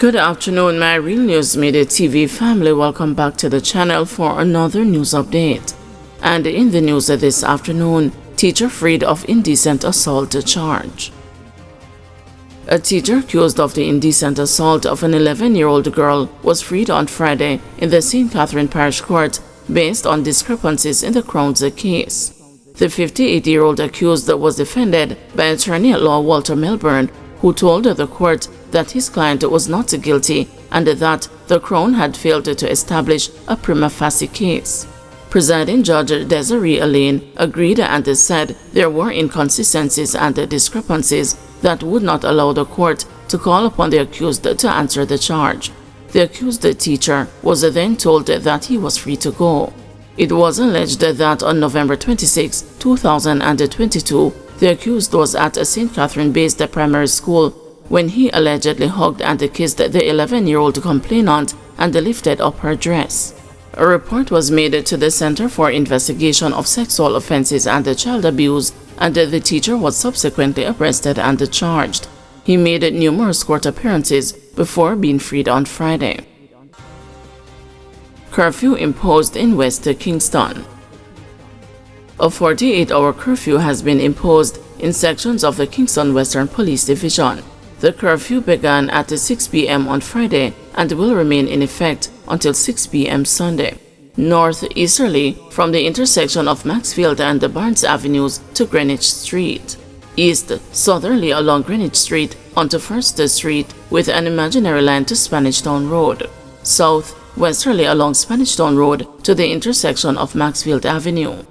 Good afternoon, my Real News Midday TV family. Welcome back to the channel for another news update. And in the news this afternoon, teacher freed of indecent assault charge. A teacher accused of the indecent assault of an 11-year-old girl was freed on Friday in the St. Catherine Parish Court based on discrepancies in the Crown's case. The 58-year-old accused was defended by attorney-at-law Walter Melbourne, who told the court that his client was not guilty and that the Crown had failed to establish a prima facie case. Presiding Judge Desiree Allain agreed and said there were inconsistencies and discrepancies that would not allow the court to call upon the accused to answer the charge. The accused teacher was then told that he was free to go. It was alleged that on November 26, 2022, the accused was at a St. Catherine-based primary school when he allegedly hugged and kissed the 11-year-old complainant and lifted up her dress. A report was made to the Center for Investigation of Sexual Offenses and Child Abuse, and the teacher was subsequently arrested and charged. He made numerous court appearances before being freed on Friday. Curfew imposed in West Kingston. A 48-hour curfew has been imposed in sections of the Kingston Western Police Division. The curfew began at 6 p.m. on Friday and will remain in effect until 6 p.m. Sunday. Northeasterly from the intersection of Maxfield and Barnes Avenues to Greenwich Street. East-southerly along Greenwich Street onto First Street with an imaginary line to Spanish Town Road. South-westerly along Spanish Town Road to the intersection of Maxfield Avenue.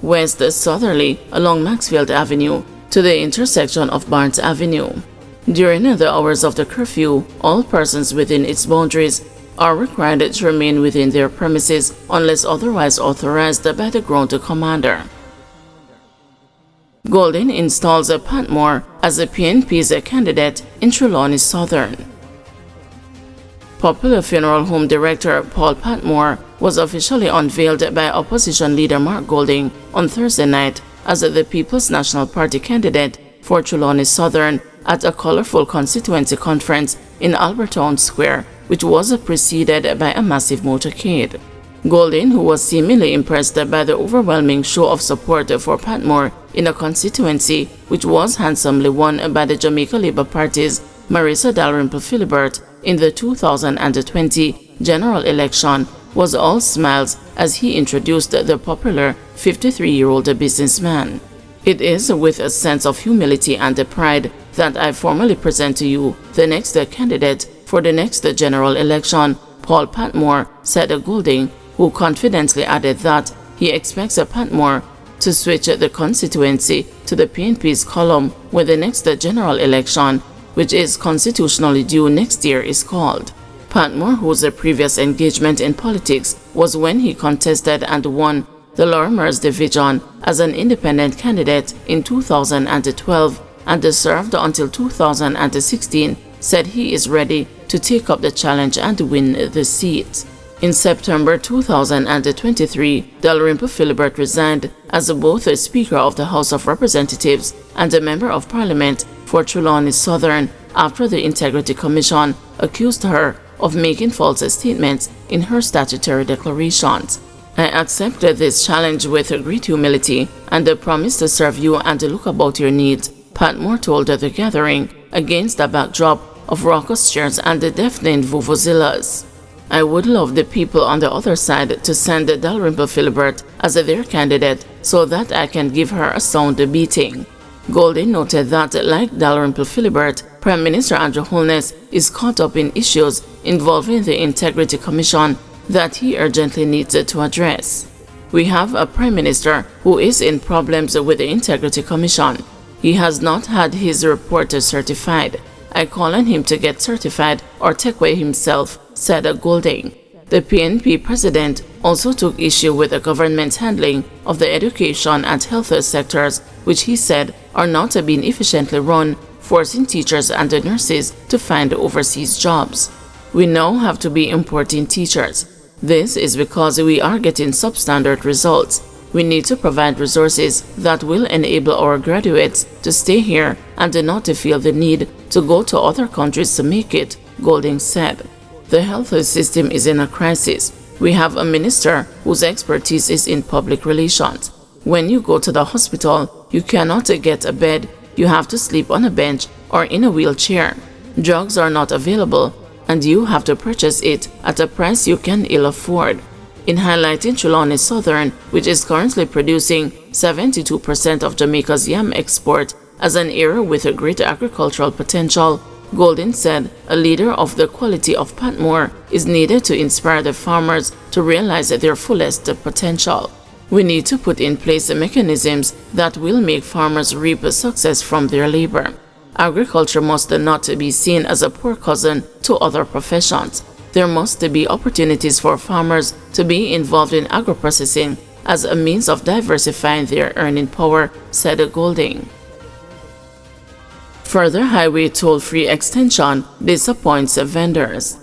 West-southerly along Maxfield Avenue to the intersection of Barnes Avenue. During the hours of the curfew, all persons within its boundaries are required to remain within their premises unless otherwise authorized by the ground commander. Golden installs Patmore as a PNP's candidate in Trelawney Southern. Popular funeral home director Paul Patmore was officially unveiled by opposition leader Mark Golding on Thursday night as the People's National Party candidate for Trelawney Southern at a colorful constituency conference in Albertown Square, which was preceded by a massive motorcade. Golding, who was seemingly impressed by the overwhelming show of support for Patmore in a constituency which was handsomely won by the Jamaica Labour Party's Marisa Dalrymple Philibert in the 2020 general election, was all smiles as he introduced the popular 53-year-old businessman. It is with a sense of humility and pride that I formally present to you the next candidate for the next general election, Paul Patmore, said Golding, who confidently added that he expects Patmore to switch the constituency to the PNP's column when the next general election, which is constitutionally due next year, is called. Patmore, whose previous engagement in politics was when he contested and won the Lorimer's division as an independent candidate in 2012 and served until 2016, said he is ready to take up the challenge and win the seat. In September 2023, Dalrymple Philibert resigned as both a Speaker of the House of Representatives and a Member of Parliament for Trelawney Southern after the Integrity Commission accused her of making false statements in her statutory declarations. I accept this challenge with great humility and promise to serve you and look about your needs, Patmore told the gathering against a backdrop of raucous cheers and deafening vuvuzelas. I would love the people on the other side to send Dalrymple Philibert as their candidate so that I can give her a sound beating. Golding noted that, like Dalrymple Philibert, Prime Minister Andrew Holness is caught up in issues involving the Integrity Commission that he urgently needs to address. We have a Prime Minister who is in problems with the Integrity Commission. He has not had his report certified. I call on him to get certified or take away himself, said Golding. The PNP president also took issue with the government's handling of the education and health sectors, which he said are not being efficiently run, forcing teachers and nurses to find overseas jobs. We now have to be importing teachers. This is because we are getting substandard results. We need to provide resources that will enable our graduates to stay here and not to feel the need to go to other countries to make it, Golding said. The health system is in a crisis. We have a minister whose expertise is in public relations. When you go to the hospital, you cannot get a bed, you have to sleep on a bench or in a wheelchair. Drugs are not available, and you have to purchase it at a price you can ill afford. In highlighting Trelawney Southern, which is currently producing 72% of Jamaica's yam export, as an area with a great agricultural potential, Golding said a leader of the quality of Patmore is needed to inspire the farmers to realize their fullest potential. We need to put in place mechanisms that will make farmers reap success from their labor. Agriculture must not be seen as a poor cousin to other professions. There must be opportunities for farmers to be involved in agro-processing as a means of diversifying their earning power, said Golding. Further highway toll-free extension disappoints vendors.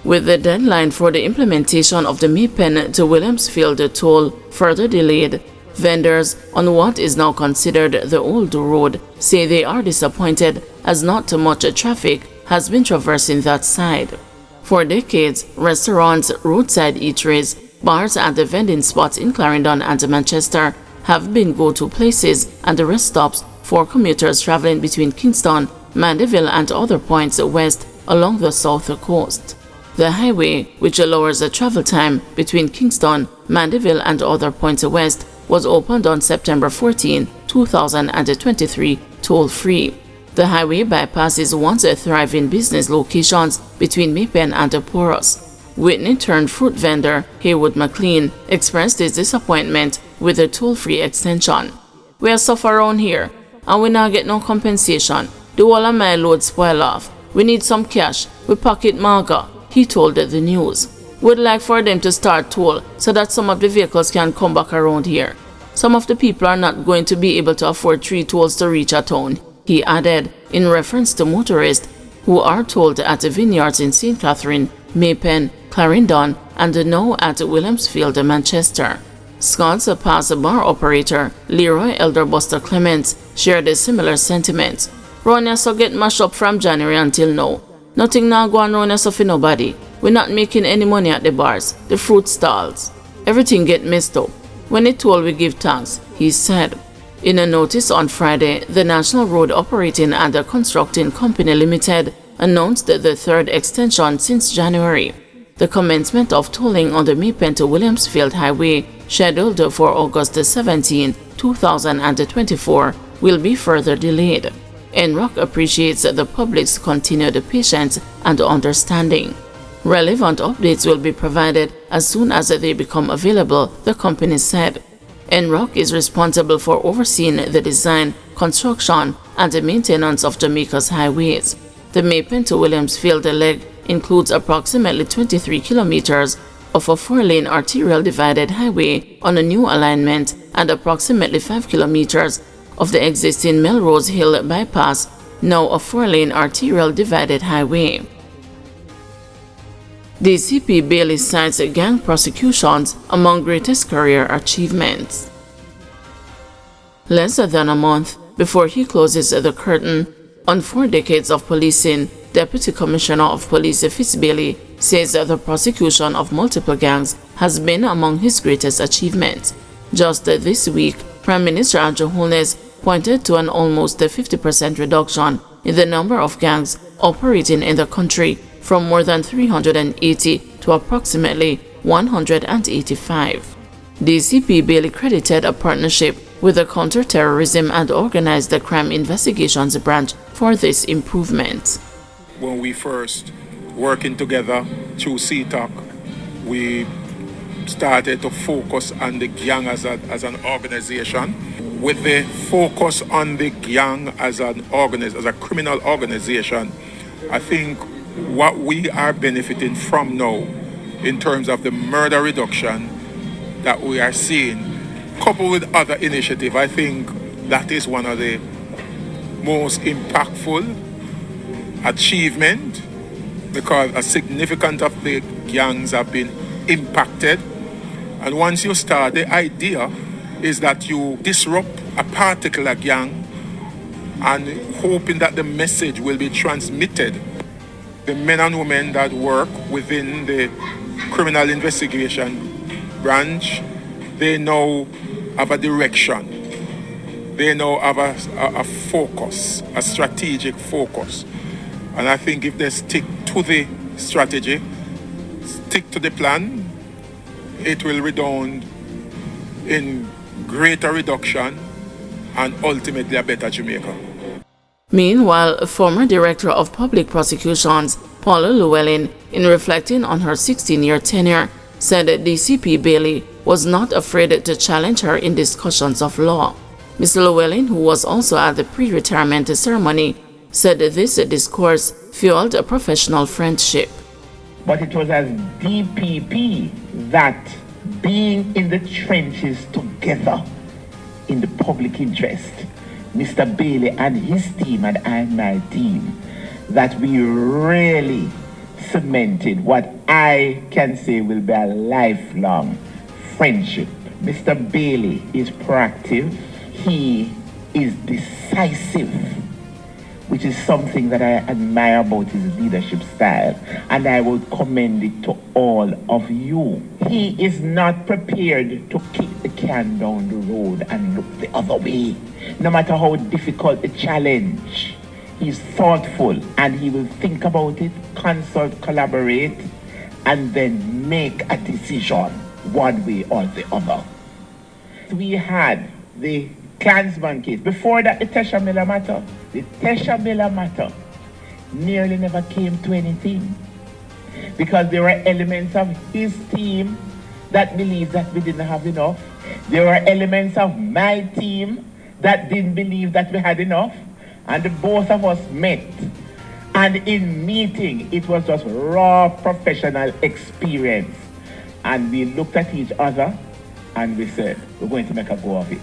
With the deadline for the implementation of the Maypen to Williamsfield toll further delayed, vendors on what is now considered the old road say they are disappointed as not too much traffic has been traversing that side. For decades, restaurants, roadside eateries, bars and the vending spots in Clarendon and Manchester have been go-to places and rest stops for commuters traveling between Kingston, Mandeville and other points west along the south coast. The highway, which lowers the travel time between Kingston, Mandeville and other points west, was opened on September 14, 2023, toll-free. The highway bypasses once a thriving business locations between Maypen and Porus. Whitney-turned-fruit vendor Haywood McLean expressed his disappointment with the toll-free extension. "We are suffer around here, and we not get no compensation. The whole of my load spoil off. We need some cash. We pocket maga," he told the news. "We'd like for them to start toll so that some of the vehicles can come back around here. Some of the people are not going to be able to afford 3 tolls to reach a town," he added, in reference to motorists who are tolled at the vineyards in St. Catherine, Maypen, Clarendon, and now at Williamsfield, Manchester. Scott's Pass bar operator Leroy Elderbuster Clements shared a similar sentiment. "Round here so get mashed up from January until now. Nothing now going round here so for nobody. We're not making any money at the bars, the fruit stalls. Everything get messed up. When it told we give thanks," he said. In a notice on Friday, the National Road Operating and Constructing Company Limited announced the third extension since January. The commencement of tolling on the Maypen to Williamsfield Highway, scheduled for August 17, 2024, will be further delayed. NROC appreciates the public's continued patience and understanding. Relevant updates will be provided as soon as they become available, the company said. NROC is responsible for overseeing the design, construction, and the maintenance of Jamaica's highways. The Maypen to Williamsfield leg includes approximately 23 kilometers of a 4-lane arterial divided highway on a new alignment and approximately 5 kilometers of the existing Melrose Hill bypass, now a 4-lane arterial divided highway. DCP Bailey cites gang prosecutions among greatest career achievements. Less than a month before he closes the curtain on 4 decades of policing, Deputy Commissioner of Police Fitz Bailey says that the prosecution of multiple gangs has been among his greatest achievements. Just this week, Prime Minister Andrew Holness pointed to an almost 50% reduction in the number of gangs operating in the country from more than 380 to approximately 185. DCP Bailey credited a partnership with the Counter-Terrorism and Organized Crime Investigations Branch for this improvement. When we first working together through CTOC, we started to focus on the gang as an organization. With the focus on the gang as a criminal organization, I think what we are benefiting from now in terms of the murder reduction that we are seeing, coupled with other initiatives, I think that is one of the most impactful achievement, because a significant of the gangs have been impacted. And once you start, the idea is that you disrupt a particular gang and hoping that the message will be transmitted the men and women that work within the criminal investigation branch, they now have a direction. They now have a focus, a strategic focus. And I think if they stick to the strategy, stick to the plan, it will redound in greater reduction and ultimately a better Jamaica. Meanwhile, former Director of Public Prosecutions, Paula Llewellyn, in reflecting on her 16-year tenure, said that DCP Bailey was not afraid to challenge her in discussions of law. Ms. Llewellyn, who was also at the pre-retirement ceremony, said that this discourse fueled a professional friendship. But it was as DPP that being in the trenches together in the public interest, Mr. Bailey and his team and I and my team, that we really cemented what I can say will be a lifelong friendship. Mr. Bailey is proactive, he is decisive, which is something that I admire about his leadership style, and I would commend it to all of you. He is not prepared to kick the can down the road and look the other way. No matter how difficult the challenge, he's thoughtful and he will think about it, consult, collaborate, and then make a decision one way or the other. We had the Klansman case. Before that, the Tesha Miller matter. The Tesha Miller matter nearly never came to anything because there were elements of his team that believed that we didn't have enough. There were elements of my team that didn't believe that we had enough. And the both of us met. And in meeting, it was just raw professional experience. And we looked at each other and we said, we're going to make a go of it.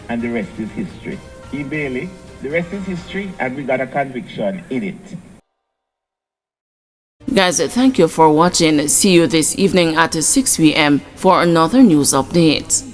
And the rest is history. E. Bailey, the rest is history, and we got a conviction in it. Guys, thank you for watching. See you this evening at 6 p.m. for another news update.